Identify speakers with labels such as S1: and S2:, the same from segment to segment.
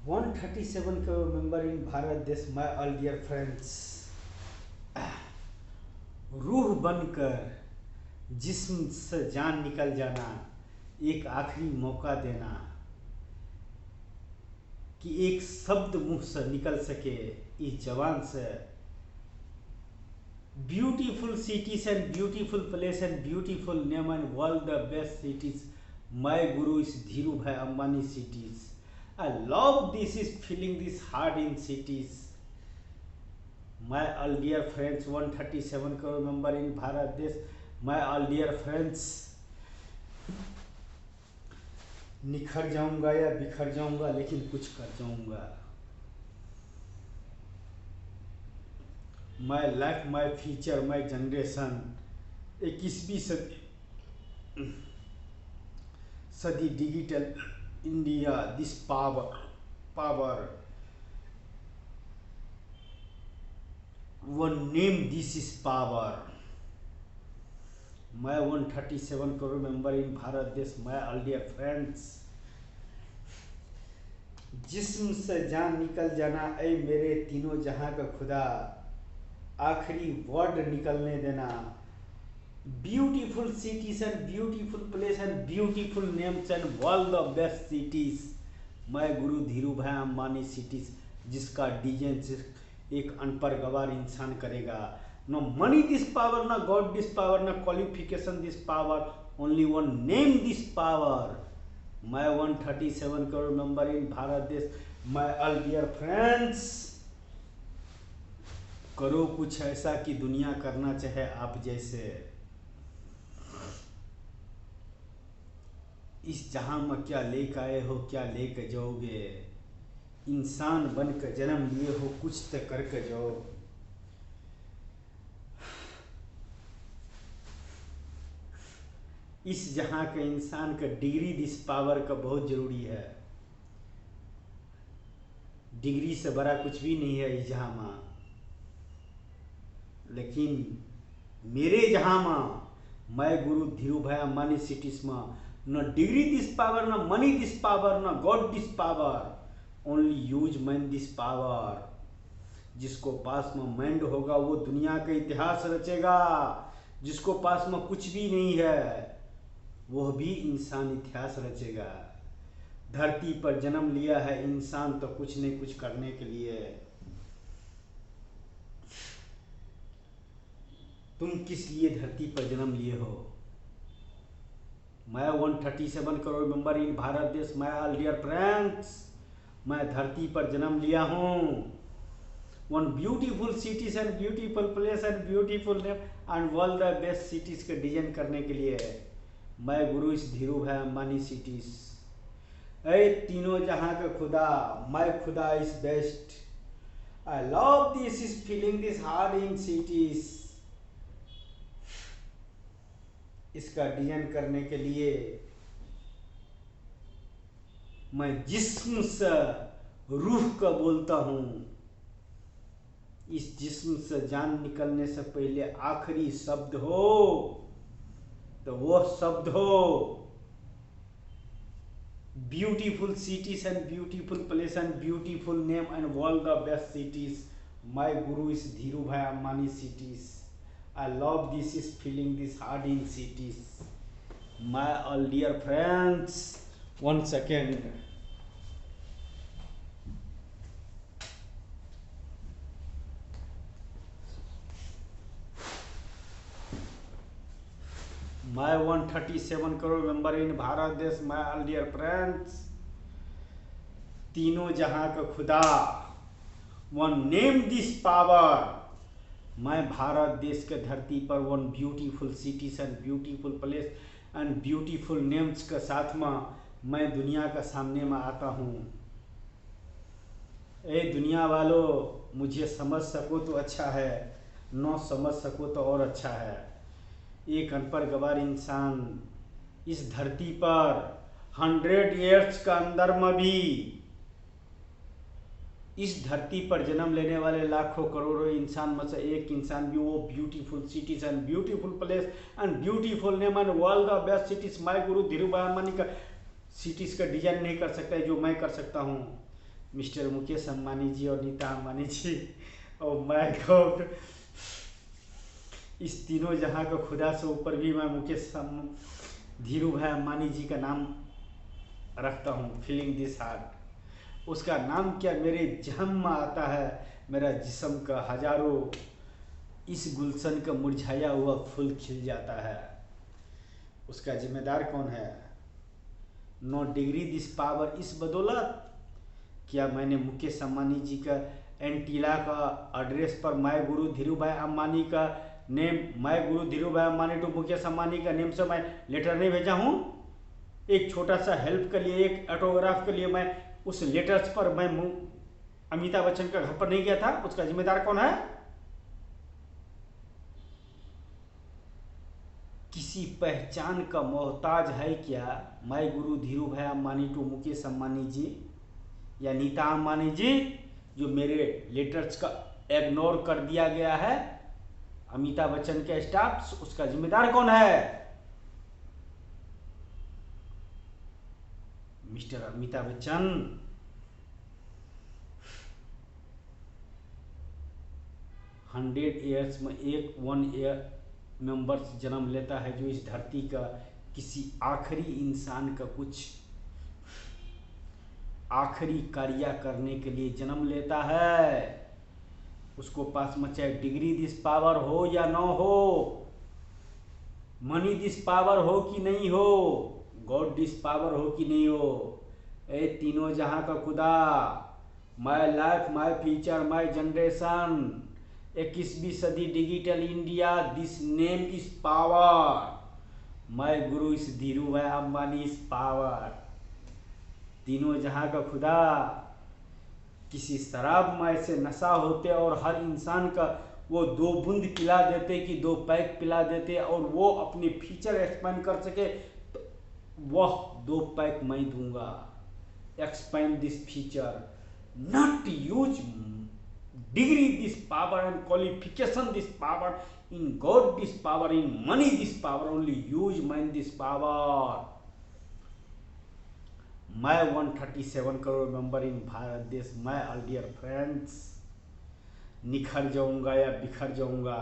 S1: 137 crore member in Bharat देश, my all dear friends. रूह बनकर जिस्म से जान निकल जाना, एक आखिरी मौका देना कि एक शब्द मुंह से निकल सके इस जवान से। Beautiful cities and beautiful place and beautiful name and world the best cities, my guru is Dhiru bhai Ambani cities. I love this is feeling this hard in cities. My all dear friends, 137 crore member in Bharat देश, my all dear friends। निखर जाऊंगा या बिखर जाऊंगा, लेकिन कुछ कर जाऊंगा। My life, my future, my generation। 21वीं सदी digital India, this power one name, this is power. मैं 137 करोड़ मेंबर इन भारत देश, माय ऑल डियर फ्रेंड्स। जिस्म से जान निकल जाना, ऐ मेरे तीनों जहां का खुदा, आखिरी वर्ड निकलने देना। Beautiful cities and beautiful place and beautiful names and world the best cities, मैं गुरु धीरू भाई अंबानी सिटीज। जिसका डिजाइन सिर्फ एक अनपढ़ गवार इंसान करेगा। नो मनी दिस पावर, ना गॉड दिस पावर, ना qualification this power, only one name this power. मैं 137 करोड़ मेंबर इन भारत देश, माय ऑल डियर फ्रेंड्स। करो कुछ ऐसा कि दुनिया करना चाहे आप जैसे। इस जहां में क्या लेकर आए हो, क्या लेकर जाओगे। इंसान बनकर जन्म लिए हो, कुछ तो करके जाओ। इस जहां के इंसान का डिग्री दिस पावर का बहुत जरूरी है। डिग्री से बड़ा कुछ भी नहीं है इस जहां में। लेकिन मेरे जहां में, मैं गुरु धीरू भाई अंबानी सिटीज में, न डिग्री दिस पावर, न मनी दिस पावर, न God this power, only use man this power. जिसको पास में माइंड होगा वो दुनिया का इतिहास रचेगा। जिसको पास में कुछ भी नहीं है वह भी इंसान इतिहास रचेगा। धरती पर जन्म लिया है इंसान तो कुछ नहीं कुछ करने के लिए। तुम किस लिए धरती पर जन्म लिए हो। मैं 137 करोड़ मेंबर इन भारत देश, माय ऑल डियर फ्रेंड्स। मैं धरती पर जन्म लिया हूँ। One beautiful cities and beautiful place and beautiful name and world the best cities के डिजाइन करने के लिए। मैं गुरु इस धीरू भाई अंबानी सिटीज। ऐ तीनों जहां का खुदा, मैं खुदा is best. I love this is feeling this hard in cities. इसका डिजाइन करने के लिए मैं जिस्म से रूह का बोलता हूं। इस जिस्म से जान निकलने से पहले आखिरी शब्द हो तो वो शब्द हो beautiful cities and beautiful place and beautiful name and world the best cities, my guru is Dhiru bhai Ambani cities. I love this is feeling this hard in cities, my all dear friends. 1 second. मैं 137 करोड़ मेंबर इन भारत देश, my all dear friends. तीनों जहां का खुदा, one name this power. मैं भारत देश के धरती पर one beautiful cities and beautiful place and beautiful names के साथ में मैं दुनिया का सामने में आता हूँ। ए दुनिया वालों, मुझे समझ सको तो अच्छा है, न समझ सको तो और अच्छा है। एक अनपढ़ गवार इंसान इस धरती पर 100 ईयर्स का अंदर में भी इस धरती पर जन्म लेने वाले लाखों करोड़ों इंसान में से एक इंसान भी वो beautiful cities and beautiful place and beautiful name and world the best cities my गुरु धीरू भाई अंबानी का सिटीज का डिजाइन नहीं कर सकता है जो मैं कर सकता हूँ। मिस्टर मुकेश अंबानी जी और नीता अंबानी जी और माय गॉड, इस तीनों जहां का खुदा से ऊपर भी मैं मुकेश धीरू भाई अंबानी जी का नाम रखता हूँ। फीलिंग दिस हार्ट, उसका नाम क्या मेरे जहन में आता है, मेरा जिस्म का हजारों इस गुलशन का मुरझाया हुआ फूल खिल जाता है। उसका जिम्मेदार कौन है? नो डिग्री दिस पावर, इस बदौलत क्या मैंने मुकेश अंबानी जी का एंटीला का एड्रेस पर माय गुरु धीरू भाई अंबानी का name, my Guru Dhiru bhai Ambani to Mukesh Ambani का नेम से मैं लेटर नहीं भेजा हूँ? एक छोटा सा हेल्प के लिए, एक ऑटोग्राफ के लिए मैं उस लेटर्स पर मैं अमिताभ बच्चन का घर पर नहीं गया था? उसका जिम्मेदार कौन है? किसी पहचान का मोहताज है क्या my Guru Dhiru bhai Ambani to Mukesh Ambani जी या नीता अंबानी जी, जो मेरे लेटर्स का इग्नोर कर दिया गया है? अमिताभ बच्चन के स्टाफ, उसका जिम्मेदार कौन है? मिस्टर अमिताभ बच्चन, 100 ईयर्स में एक 1 ईयर मेंबर्स जन्म लेता है जो इस धरती का किसी आखिरी इंसान का कुछ आखिरी कार्य करने के लिए जन्म लेता है। उसको पास में चाहे डिग्री दिस पावर हो या ना हो, मनी दिस पावर हो कि नहीं हो, गॉड दिस पावर हो कि नहीं हो, ए तीनों जहां का खुदा, my life my future my generation, 21वीं सदी digital India, this name is power, my गुरु इस धीरू भाई अंबानी इज पावर। तीनों जहां का खुदा, किसी शराब में ऐसे नशा होते और हर इंसान का वो 2 बूंद पिला देते कि 2 पैक पिला देते और वो अपने फीचर एक्सपेंड कर सके, तो वह 2 पैक मैं दूंगा। Expand this feature, not use degree this power and qualification this power, in God this power, in money this power, only use man this power. मैं 137 करोड़ मेंबर इन भारत देश, मैं ऑल डियर फ्रेंड्स निखर जाऊंगा या बिखर जाऊंगा।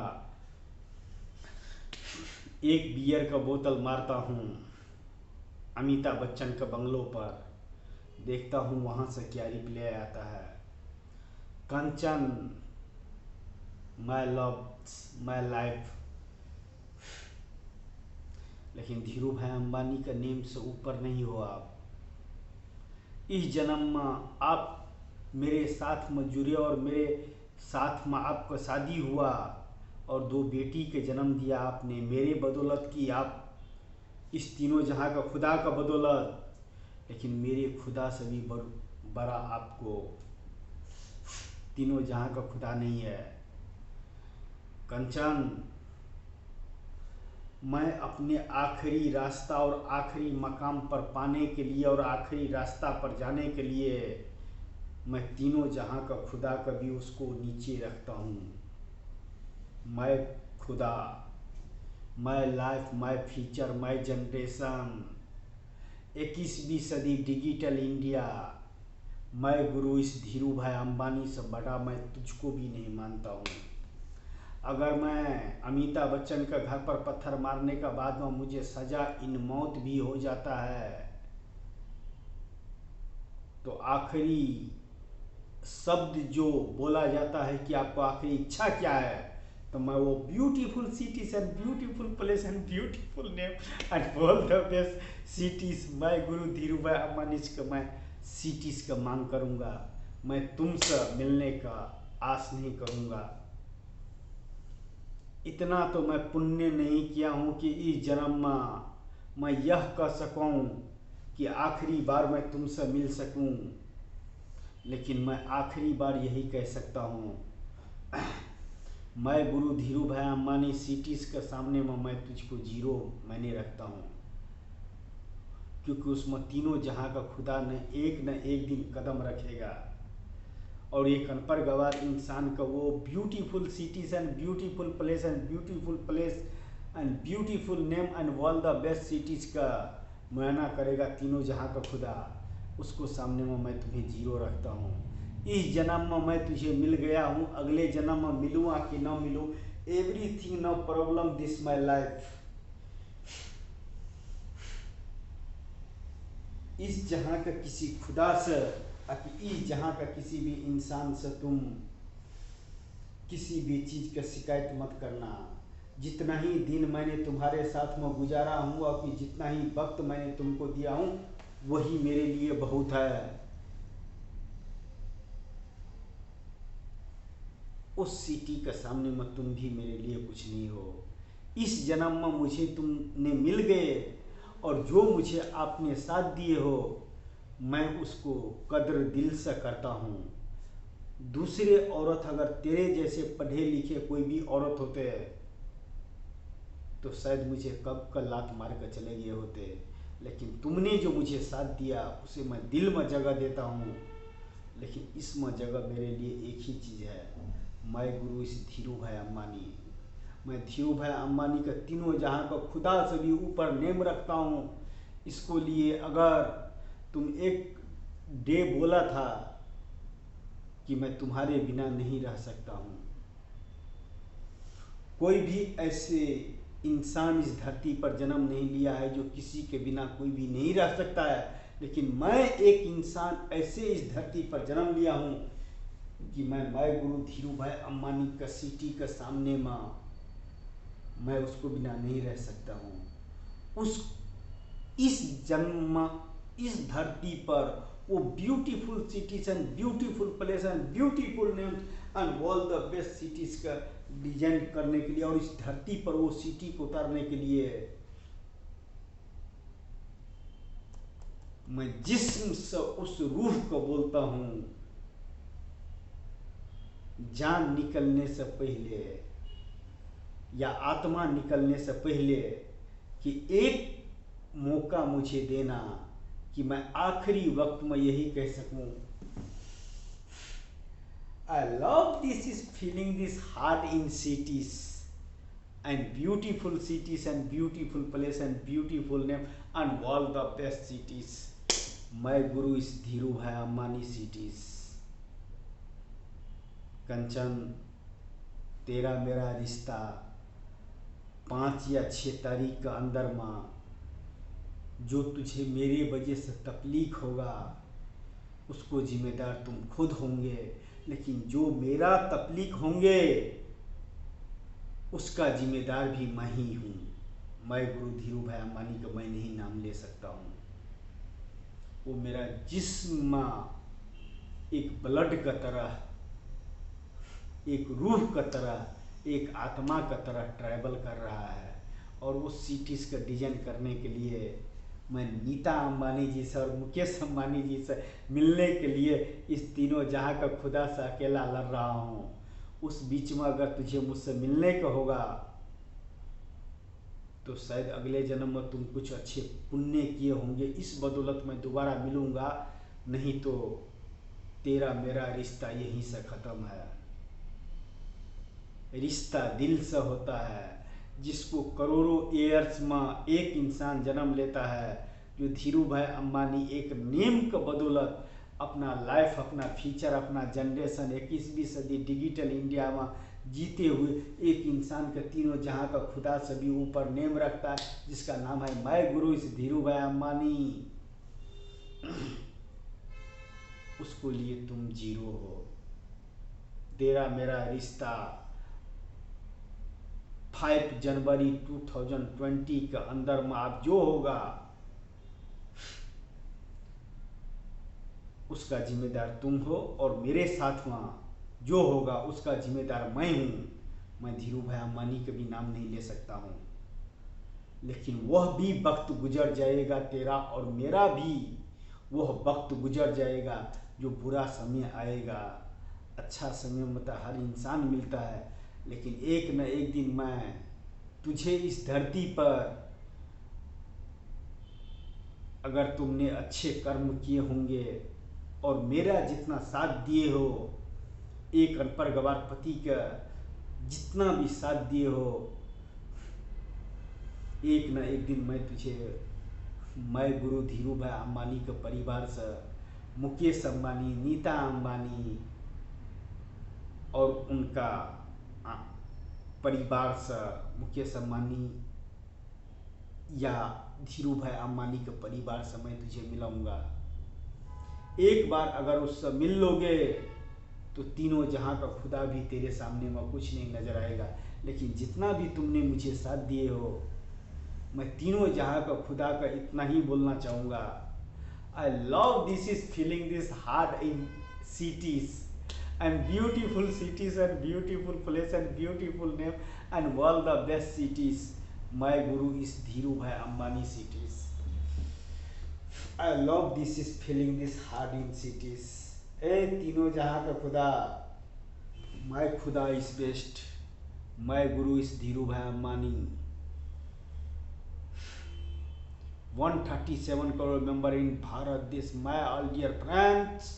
S1: एक बियर का बोतल मारता हूँ अमिताभ बच्चन के बंगलों पर, देखता हूँ वहां से क्या रिप्लाई आता है। कंचन, माय लव माय लाइफ। लेकिन धीरू भाई अंबानी का नेम से ऊपर नहीं हो आप। इस जन्म में आप मेरे साथ में जुड़े और मेरे साथ में आपका शादी हुआ और 2 बेटी के जन्म दिया आपने, मेरे बदौलत की आप इस तीनों जहां का खुदा का बदौलत। लेकिन मेरे खुदा से भी बड़ा आपको तीनों जहां का खुदा नहीं है। कंचन, मैं अपने आखिरी रास्ता और आखिरी मकाम पर पाने के लिए और आखिरी रास्ता पर जाने के लिए मैं तीनों जहां का खुदा कभी उसको नीचे रखता हूँ। मैं खुदा, my life my future my generation, 21वीं सदी डिजिटल इंडिया, मैं गुरु इस धीरू भाई अंबानी से बड़ा मैं तुझको भी नहीं मानता हूँ। अगर मैं अमिताभ बच्चन का घर पर पत्थर मारने का बाद में मुझे सजा इन मौत भी हो जाता है, तो आखिरी शब्द जो बोला जाता है कि आपको आखिरी इच्छा क्या है, तो मैं वो beautiful cities and beautiful place and beautiful name and all the best cities, मैं गुरु धीरू भाई अंबानी का मैं सिटीज का मांग करूंगा। मैं तुमसे मिलने का आस नहीं करूंगा। इतना तो मैं पुण्य नहीं किया हूं कि इस जन्म में मैं यह कह सकूं कि आखिरी बार मैं तुमसे मिल सकूं। लेकिन मैं आखिरी बार यही कह सकता हूं, मैं गुरु धीरू भाई अंबानी सिटीज के सामने में मैं तुझको 0 मैंने रखता हूं, क्योंकि उसमें तीनों जहां का खुदा ने एक न एक दिन कदम रखेगा और एक अनपढ़ गवार इंसान का वो beautiful cities and beautiful place and beautiful place and beautiful name and world the best cities का मुआयना करेगा तीनों जहाँ का खुदा, उसको सामने में मैं तुम्हें जीरो रखता हूँ। इस जन्म में मैं तुझे मिल गया हूँ, अगले जन्म में मिलूँगा कि ना मिलूँ, everything no problem this my life. इस जहाँ का किसी खुदा से, इस जहाँ का किसी भी इंसान से तुम किसी भी चीज़ का शिकायत मत करना। जितना ही दिन मैंने तुम्हारे साथ में गुजारा हूँ और कि जितना ही वक्त मैंने तुमको दिया हूँ वही मेरे लिए बहुत है। उस सिटी के सामने में तुम भी मेरे लिए कुछ नहीं हो। इस जन्म में मुझे तुमने मिल गए और जो मुझे आपने साथ दिए हो मैं उसको कद्र दिल से करता हूँ। दूसरे औरत अगर तेरे जैसे पढ़े लिखे कोई भी औरत होते तो शायद मुझे कब का लात मार कर चले गए होते, लेकिन तुमने जो मुझे साथ दिया उसे मैं दिल में जगह देता हूँ। लेकिन इसमें जगह मेरे लिए एक ही चीज़ है, मैं गुरु इस धीरू भाई अम्बानी। मैं धीरू भाई अम्बानी का तीनों जहाँ का खुदा से भी ऊपर नेम रखता हूँ। इसको लिए अगर तुम एक डे बोला था कि मैं तुम्हारे बिना नहीं रह सकता हूँ, कोई भी ऐसे इंसान इस धरती पर जन्म नहीं लिया है जो किसी के बिना कोई भी नहीं रह सकता है, लेकिन मैं एक इंसान ऐसे इस धरती पर जन्म लिया हूँ कि मैं गुरु धीरू भाई अम्बानी का सिटी के सामने में मैं उसको बिना नहीं रह सकता हूँ। इस जन्म इस धरती पर वो beautiful cities and beautiful place and beautiful names and all the best cities का डिजाइन करने के लिए और इस धरती पर वो सिटी को उतारने के लिए मैं जिस्म से उस रूह को बोलता हूँ, जान निकलने से पहले या आत्मा निकलने से पहले कि एक मौका मुझे देना कि मैं आखिरी वक्त में यही कह सकूं, I love this is feeling this heart in cities and beautiful cities and beautiful place and beautiful name and all the best cities. मैं गुरु इस धीरू भाई अम्बानी सिटीज। कंचन तेरा मेरा रिश्ता 5 या 6 तारीख का अंदर में जो तुझे मेरे वजह से तकलीफ होगा उसको जिम्मेदार तुम खुद होंगे, लेकिन जो मेरा तकलीफ होंगे उसका जिम्मेदार भी मैं ही हूँ। मैं गुरु धीरू भाई अम्बानी का मैं नहीं नाम ले सकता हूँ। वो मेरा जिस्म एक ब्लड का तरह, एक रूह का तरह, एक आत्मा का तरह ट्रैवल कर रहा है और वो सिटीज का डिजाइन करने के लिए मैं नीता अंबानी जी से और मुकेश अंबानी जी से मिलने के लिए इस तीनों जहाँ का खुदा से अकेला लड़ रहा हूँ। उस बीच में अगर तुझे मुझसे मिलने का होगा तो शायद अगले जन्म में तुम कुछ अच्छे पुण्य किए होंगे, इस बदौलत मैं दोबारा मिलूँगा, नहीं तो तेरा मेरा रिश्ता यहीं से ख़त्म है। रिश्ता दिल से होता है, जिसको करोड़ों ईयर्स में एक इंसान जन्म लेता है, जो धीरू भाई अम्बानी एक नेम के बदौलत अपना लाइफ, अपना फ्यूचर, अपना जनरेशन 21वीं सदी डिजिटल इंडिया में जीते हुए एक इंसान के तीनों जहाँ का खुदा से भी ऊपर नेम रखता है, जिसका नाम है मैं गुरु इस धीरू भाई अम्बानी। उसको लिए तुम जीरो हो। तेरा मेरा रिश्ता 5 जनवरी 2020 के अंदर में आप जो होगा उसका जिम्मेदार तुम हो और मेरे साथ में जो होगा उसका जिम्मेदार मैं हूँ। मैं धीरू भाई अम्बानी का भी नाम नहीं ले सकता हूँ, लेकिन वह भी वक्त गुजर जाएगा, तेरा और मेरा भी वह वक्त गुजर जाएगा जो बुरा समय आएगा। अच्छा समय मतलब हर इंसान मिलता है, लेकिन एक न एक दिन मैं तुझे इस धरती पर अगर तुमने अच्छे कर्म किए होंगे और मेरा जितना साथ दिए हो, एक अनपढ़ गवार पति का जितना भी साथ दिए हो, एक न एक दिन मैं गुरु धीरू भाई अंबानी के परिवार से, मुकेश अंबानी, नीता अंबानी और उनका परिवार से, मुकेश अंबानी या धीरू भाई अंबानी के परिवार से मैं तुझे मिलाऊंगा। एक बार अगर उससे मिल लोगे तो तीनों जहां का खुदा भी तेरे सामने में कुछ नहीं नजर आएगा। लेकिन जितना भी तुमने मुझे साथ दिए हो, मैं तीनों जहां का खुदा का इतना ही बोलना चाहूँगा, आई love this is feeling this heart in cities and beautiful cities and beautiful place and beautiful name and all the best cities. My guru is Dhiru Bhai Ambani cities. I love this is feeling this heart in cities. ए तीनों जहां का खुदा, my खुदा is best. My guru is Dhiru Bhai Ambani. 137 crore member in Bharat देश। My all dear friends,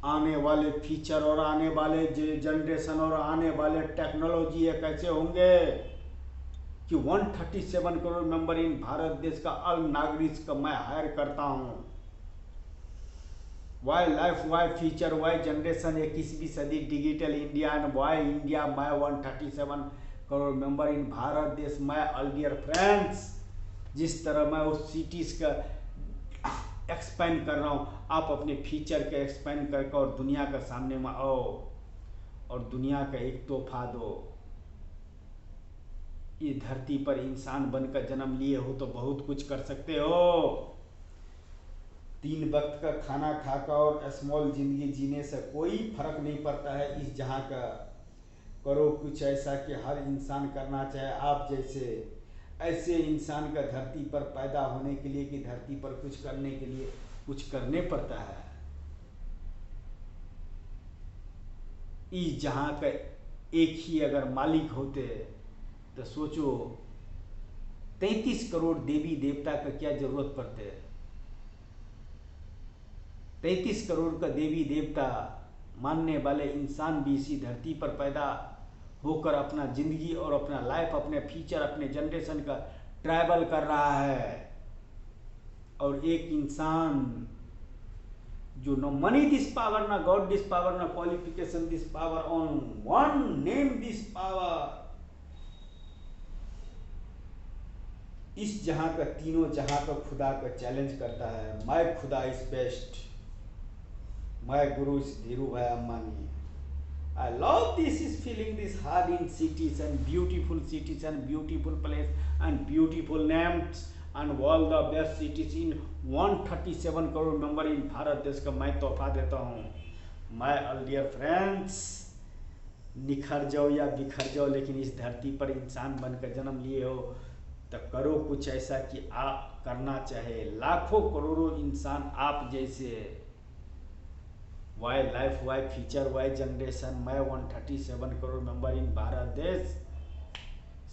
S1: आने वाले feature और आने वाले जनरेशन और आने वाले टेक्नोलॉजी ये कैसे होंगे कि 137 करोड़ मेंबर इन भारत देश का ऑल नागरिक का मैं हायर करता हूं। Why life, why future, why generation, 21वीं सदी digital India and why India, my 137 crore member in Bharat देश। माय ऑल डियर फ्रेंड्स, जिस तरह मैं उस सिटीज का एक्सपेंड कर रहा हूँ, आप अपने फीचर के एक्सपेंड करके और दुनिया के सामने में आओ और दुनिया का एक तोहफा दो। ये धरती पर इंसान बनकर जन्म लिए हो तो बहुत कुछ कर सकते हो। 3 वक्त का खाना खाकर और स्मॉल जिंदगी जीने से कोई फर्क नहीं पड़ता है इस जहां का। करो कुछ ऐसा कि हर इंसान करना चाहे आप जैसे। ऐसे इंसान का धरती पर पैदा होने के लिए कि धरती पर कुछ करने के लिए कुछ करने पड़ता है। इस जहां का एक ही अगर मालिक होते तो सोचो 33 करोड़ देवी देवता का क्या जरूरत पड़ते है। 33 करोड़ का देवी देवता मानने वाले इंसान भी इसी धरती पर पैदा होकर अपना जिंदगी और अपना लाइफ, अपने फ्यूचर, अपने जनरेशन का ट्रैवल कर रहा है। और एक इंसान जो नो मनी दिस पावर, ना गॉड दिस पावर, ना qualification this power, on one name this power. इस जहां का तीनों जहां का खुदा का चैलेंज करता है। माय खुदा is best. My guru is Dhiru bhai Ambani. I love this is feeling this hard in cities and beautiful place and beautiful names and all the best cities in 137 crore member in Bharat देश का मैं तोहफा देता हूँ। My all dear friends, निखर जाओ या बिखर जाओ, लेकिन इस धरती पर इंसान बनकर जन्म लिए हो तो करो कुछ ऐसा कि आप करना चाहे लाखों करोड़ों इंसान आप जैसे। Why life, why future, why generation, मैं 137 करोड़ मेंबर इन भारत देश।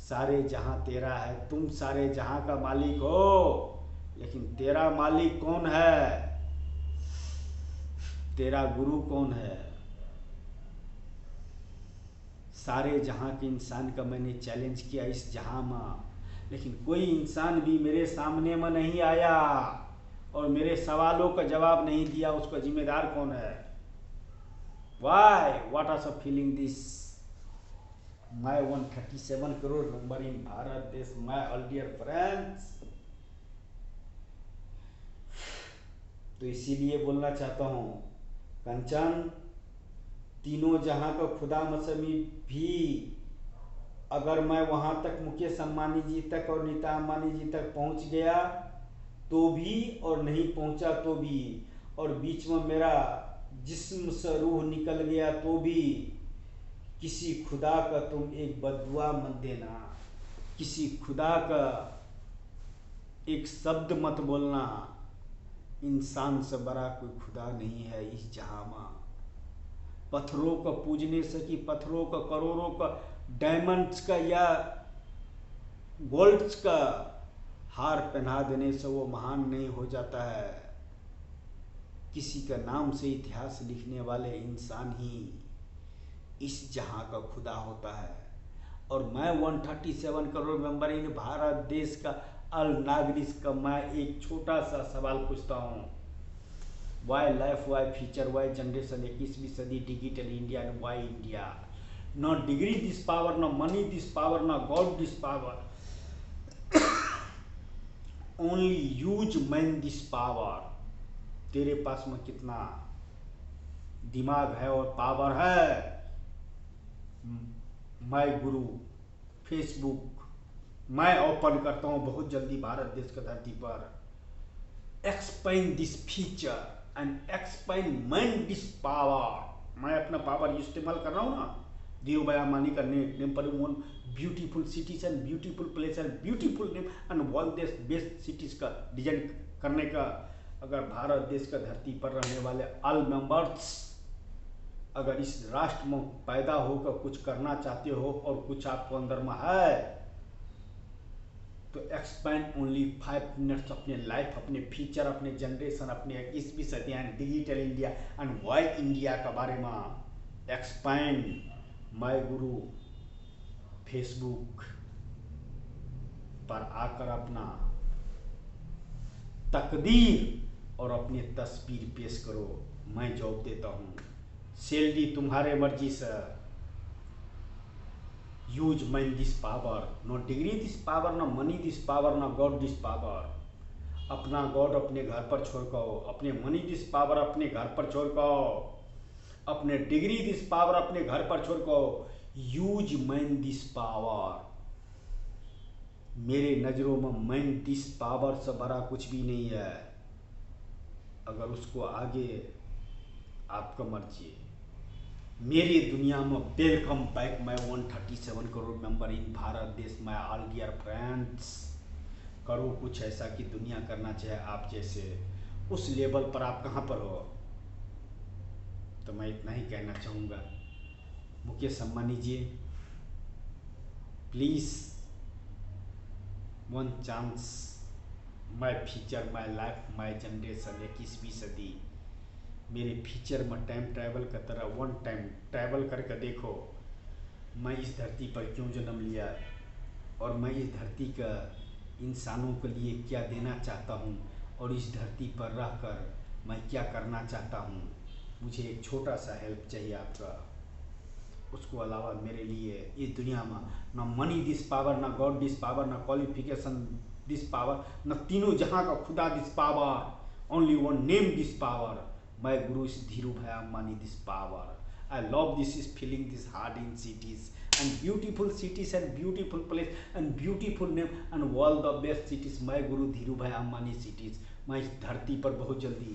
S1: सारे जहां तेरा है, तुम सारे जहां का मालिक हो, लेकिन तेरा मालिक कौन है? तेरा गुरु कौन है? सारे जहां के इंसान का मैंने चैलेंज किया इस जहां में, लेकिन कोई इंसान भी मेरे सामने में नहीं आया और मेरे सवालों का जवाब नहीं दिया। उसका जिम्मेदार कौन है? Why? What are feeling this? My 137 crore number in Bharat देश। My all dear friends, तो इसीलिए बोलना चाहता हूँ कंचन, तीनों जहां का खुदा मसमी भी अगर मैं वहां तक मुकेश अंबानी जी तक और नीता अंबानी जी तक पहुंच गया तो भी और नहीं पहुंचा तो भी, और बीच में मेरा जिस्म से रूह निकल गया तो भी, किसी खुदा का तुम एक बददुआ मत देना, किसी खुदा का एक शब्द मत बोलना। इंसान से बड़ा कोई खुदा नहीं है इस जहां में। पत्थरों का पूजने से कि पत्थरों का करोड़ों का डायमंड्स का या गोल्ड्स का हार पहना देने से वो महान नहीं हो जाता है। किसी का नाम से इतिहास लिखने वाले इंसान ही इस जहां का खुदा होता है। और मैं 137 करोड़ मेंबर इन भारत देश का अल नागरिक का मैं एक छोटा सा सवाल पूछता हूँ, why life, why future, why generation, 21वीं सदी, digital India and why India? न डिग्री दिस पावर, न मनी दिस पावर, न God this power, only use man this power. तेरे पास में कितना दिमाग है और पावर है? माय गुरु फेसबुक मैं ओपन करता हूं बहुत जल्दी भारत देश की धरती पर। Expand this feature and expand man this power. मैं अपना पावर इस्तेमाल कर रहा हूं ना, धीरू भाई अंबानी का नेम पर one beautiful cities and beautiful place and beautiful name and world देश बेस्ट सिटीज का डिजाइन करने का। अगर भारत देश का धरती पर रहने वाले ऑल मेंबर्स अगर इस राष्ट्र में पैदा होकर कुछ करना चाहते हो और कुछ आपको अंदर में है, तो एक्सपेंड ओनली 5 मिनट्स अपने लाइफ, अपने फ्यूचर, अपने जनरेशन, अपने 21वीं सदी and digital India and why India के बारे में एक्सपेंड माय गुरु फेसबुक पर आकर अपना तकदीर और अपनी तस्वीर पेश करो। मैं जॉब देता हूँ, सैलरी तुम्हारे मर्जी से। Use man this power, no degree this power, no money this power, no God this power. अपना गॉड अपने घर पर छोड़ कर, अपने मनी दिस पावर अपने घर पर छोड़ कर, अपने डिग्री दिस पावर अपने घर पर छोड़ कर, यूज मैन दिस पावर। मेरे नज़रों में मैन दिस पावर से बड़ा कुछ भी नहीं है। अगर उसको आगे आपका मर्जी। मेरी दुनिया में वेलकम बैक। मैं 137 करोड़ मेंबर इन भारत देश में ऑल डियर फ्रेंड्स। करो कुछ ऐसा कि दुनिया करना चाहे आप जैसे। उस लेवल पर आप कहाँ पर हो? तो मैं इतना ही कहना चाहूँगा, Mukesh Ambani ji please one chance, my future, my life, my generation, 21वीं सदी। मेरे फ्यूचर में टाइम ट्रैवल का तरह वन टाइम ट्रैवल करके देखो मैं इस धरती पर क्यों जन्म लिया और मैं इस धरती का इंसानों के लिए क्या देना चाहता हूँ और इस धरती पर रहकर मैं क्या करना चाहता हूँ। मुझे एक छोटा सा हेल्प चाहिए आपका। उसको अलावा मेरे लिए इस दुनिया में ना मनी दिस पावर, ना गॉड दिस पावर, ना क्वालिफिकेशन दिस पावर, ना तीनों जहाँ का खुदा this power, only one name this power. My guru is Dhiru Bhai Ambani this power. I love this is feeling this heart in cities and beautiful cities and beautiful place and beautiful name and world of best cities. My guru Dhiru Bhai Ambani cities. मैं इस धरती पर बहुत जल्दी